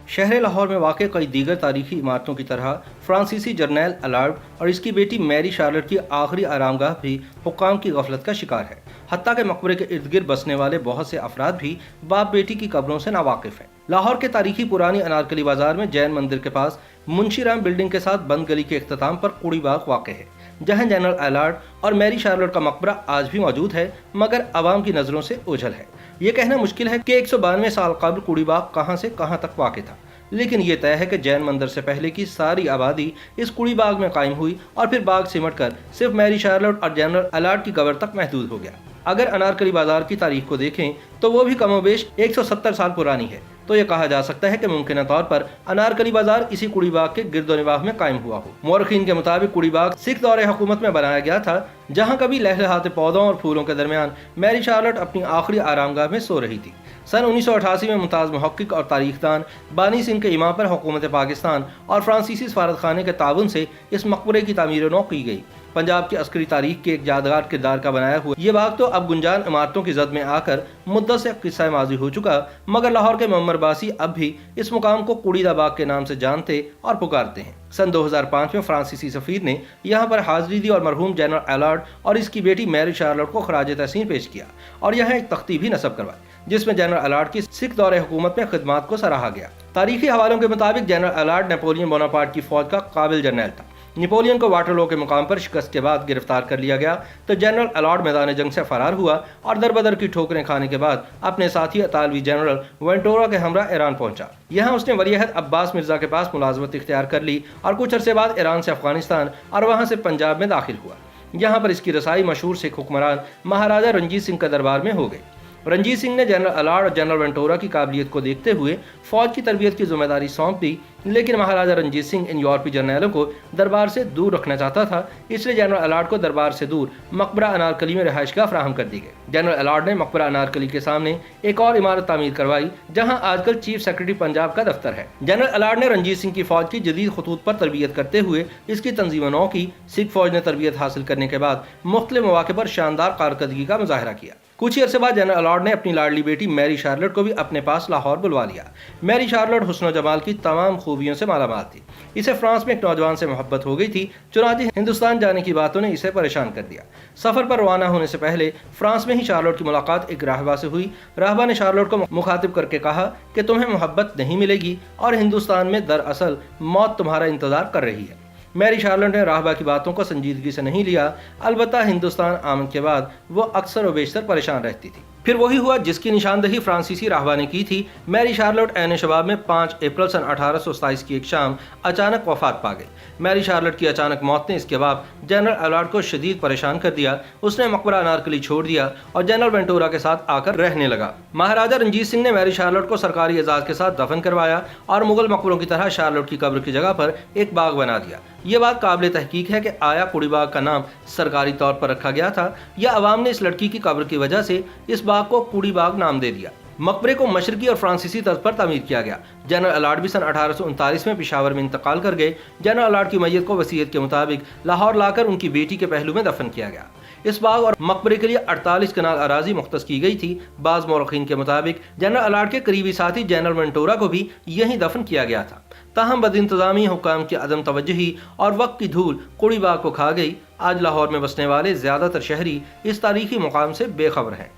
शहर लाहौर में वाक़ कई दीगर तारीखी इमारतों की तरह फ्रांसीसी जर्नैल अलार्ड और इसकी बेटी मैरी शार्लट की आखिरी आरामगाह भी हुक्काम की गफलत का शिकार है। हत्ता के मकबरे के इर्द गिर्द बसने वाले बहुत से अफराद भी बाप बेटी की कब्रों से नावाकिफ हैं। लाहौर के तारीखी पुरानी अनारकली बाजार में जैन मंदिर के पास मुंशी राम बिल्डिंग के साथ बंद गली के इख्तिताम पर कूड़ी बाग वाक़ है, जहां जनरल अलार्ड और मैरी शार्लट का मकबरा आज भी मौजूद है, मगर आवाम की नज़रों से ओझल है। ये कहना मुश्किल है कि 192 साल कबल कूड़ी बाग कहां से कहां तक वाक़ था, लेकिन ये तय है कि जैन मंदिर से पहले की सारी आबादी इस कूड़ी बाग में कायम हुई और फिर बाग सिमट कर सिर्फ मैरी शार्लट और जनरल अलार्ड की कब्र तक महदूद हो गया। अगर अनारकली बाजार की तारीख को देखें तो वो भी कमोबेश 170 साल पुरानी है, तो ये कहा जा सकता है कि मुमकिन तौर पर अनारकली बाजार इसी कुड़ी बाग के गिरदोनिवाह में कायम हुआ हो। मौरखीन के मुताबिक कुड़ी बाग सिख दौरे हुकूमत में बनाया गया था, जहां कभी लहलहाते पौधों और फूलों के दरमियान मैरी शार्लट अपनी आखिरी आरामगाह में सो रही थी। सन 1988 में मुमताज़ मुहक्किक और तारीखदान बानी सिंह के इमाम पर हुकूमत पाकिस्तान और फ्रांसीसी सफारतखाने के ताउन से इस मकबरे की तामीर नौ की गई। पंजाब की अस्करी तारीख के एक यादगार किरदार का बनाया हुआ ये बाग तो अब गुंजान इमारतों की जद में आकर मुद्दत से किस्सा माजी हो चुका, मगर लाहौर के मोमरबासी अब भी इस मुकाम को कुड़ीदा बाग के नाम से जानते और पुकारते हैं। सन 2005 में फ्रांसीसी सफीर ने यहाँ पर हाजिरी दी और मरहूम जनरल अलार्ड और इसकी बेटी मैरी शार्लट को खराज तहसीन पेश किया और यहाँ एक तख्ती भी नस्ब करवाई, जिसमें जनरल अलार्ड की सिख दौरे हुकूमत में खिदमात को सराहा गया। तारीखी हवालों के मुताबिक जनरल अलार्ड नेपोलियन बोनापार्ट की फौज का काबिल जर्नैल था। नेपोलियन को वाटरलो के मुकाम पर शिकस्त के बाद गिरफ्तार कर लिया गया तो जनरल अलार्ड मैदान जंग से फरार हुआ और दरबदर की ठोकरें खाने के बाद अपने साथी इतालवी जनरल वेंटोरा के हमरा ईरान पहुंचा। यहाँ उसने वलीअहद अब्बास मिर्जा के पास मुलाजमत इख्तियार कर ली और कुछ अरसे बाद ईरान से अफगानिस्तान और वहाँ से पंजाब में दाखिल हुआ। यहाँ पर इसकी रसाई मशहूर सिख हुक्मरान महाराजा रंजीत सिंह के दरबार में हो गई। रंजीत सिंह ने जनरल अलार्ड और जनरल वेंटोरा की काबिलियत को देखते हुए फौज की तरबियत की जिम्मेदारी सौंप दी, लेकिन महाराजा रंजीत सिंह इन यूरोपीय जर्नैलों को दरबार से दूर रखना चाहता था, इसलिए जनरल अलार्ड को दरबार से दूर मकबरा अनारकली में रिहाइशगाह फराहम कर दी गई। जनरल अलार्ड ने मकबरा अनारकली के सामने एक और इमारत तामीर करवाई, जहां आजकल चीफ सेक्रेटरी पंजाब का दफ्तर है। जनरल अलार्ड ने रंजीत सिंह की फौज की जदीद खतूत पर तरबियत करते हुए इसकी तंजीम नौ की। सिख फौज ने तरबियत हासिल करने के बाद मुख्तलिफ मौके पर शानदार कारकर्दगी का मुजाहरा किया। कुछ ही अरसे बाद जनरल अलार्ड ने अपनी लाडली बेटी मैरी शार्लट को भी अपने पास लाहौर बुलवा लिया। मैरी शार्लट हुस्न जमाल की तमाम खूबियों से मालामाल थी। इसे फ्रांस में एक नौजवान से मोहब्बत हो गई थी, चुनांचे हिंदुस्तान जाने की बातों ने इसे परेशान कर दिया। सफर पर रवाना होने से पहले फ्रांस में ही शार्लट की मुलाकात एक राहबा से हुई। राहबा ने शार्लट को मुखातिब करके कहा कि तुम्हें मोहब्बत नहीं मिलेगी और हिंदुस्तान में दरअसल मौत तुम्हारा इंतजार कर रही है। मैरी शार्लट ने राहबा की बातों को संजीदगी से नहीं लिया, अलबत्ता हिंदुस्तान आमद के बाद वो अक्सर व बेशतर परेशान रहती थी। फिर वही हुआ जिसकी निशानदही फ्रांसीसी राहबा ने की थी। मैरी शार्लट ऐन शबाब में 5 अप्रैल सन 1827 की एक शाम अचानक वफात पा गई। मैरी शार्लट की अचानक मौत ने इसके बाद जनरल अलार्ड को शदीद परेशान कर दिया। उसने मकबरा अनारकली छोड़ दिया और जनरल वेंटोरा के साथ आकर रहने लगा। महाराजा रंजीत सिंह ने मैरी शार्लट को सरकारी एजाज के साथ दफन करवाया और मुगल मकबरों की तरह शार्लट की कब्र की जगह पर एक बाग बना दिया। ये बात काबिल तहकीक है कि आया कुड़ी बाग का नाम सरकारी तौर पर रखा गया था या अवाम ने इस लड़की की कब्र की वजह से इस बाग को कुड़ी बाग नाम दे दिया। मकबरे को मशरकी और फ्रांसीसी तर्ज पर तामीर किया गया। जनरल अलार्ड भी सन 1839 में पेशावर में इंतकाल कर गए। जनरल अलार्ड की मैयत को वसीयत के मुताबिक लाहौर लाकर उनकी बेटी के पहलू में दफन किया गया। इस बाग और मकबरे के लिए 48 कनाल अराजी मुख्तस की गई थी। बाज मौरखीन के मुताबिक जनरल अलार्ड के करीबी साथी जनरल वेंटोरा को भी यहीं दफन किया गया था। ताहम बदइंतजामी, हुकाम की अदम तवज्जुही और वक्त की धूल कुड़ी बाग को खा गई। आज लाहौर में बसने वाले ज्यादातर शहरी इस तारीखी मुकाम से बेखबर हैं।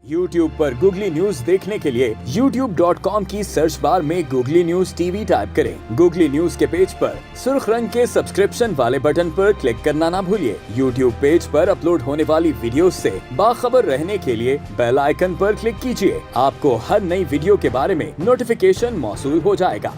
YouTube पर गूगली न्यूज देखने के लिए youtube.com की सर्च बार में गूगली न्यूज टीवी टाइप करें। गूगली न्यूज के पेज पर सुर्ख रंग के सब्सक्रिप्शन वाले बटन पर क्लिक करना ना भूलिए। YouTube पेज पर अपलोड होने वाली वीडियोस से बाखबर रहने के लिए बेल आइकन पर क्लिक कीजिए। आपको हर नई वीडियो के बारे में नोटिफिकेशन मौसूल हो जाएगा।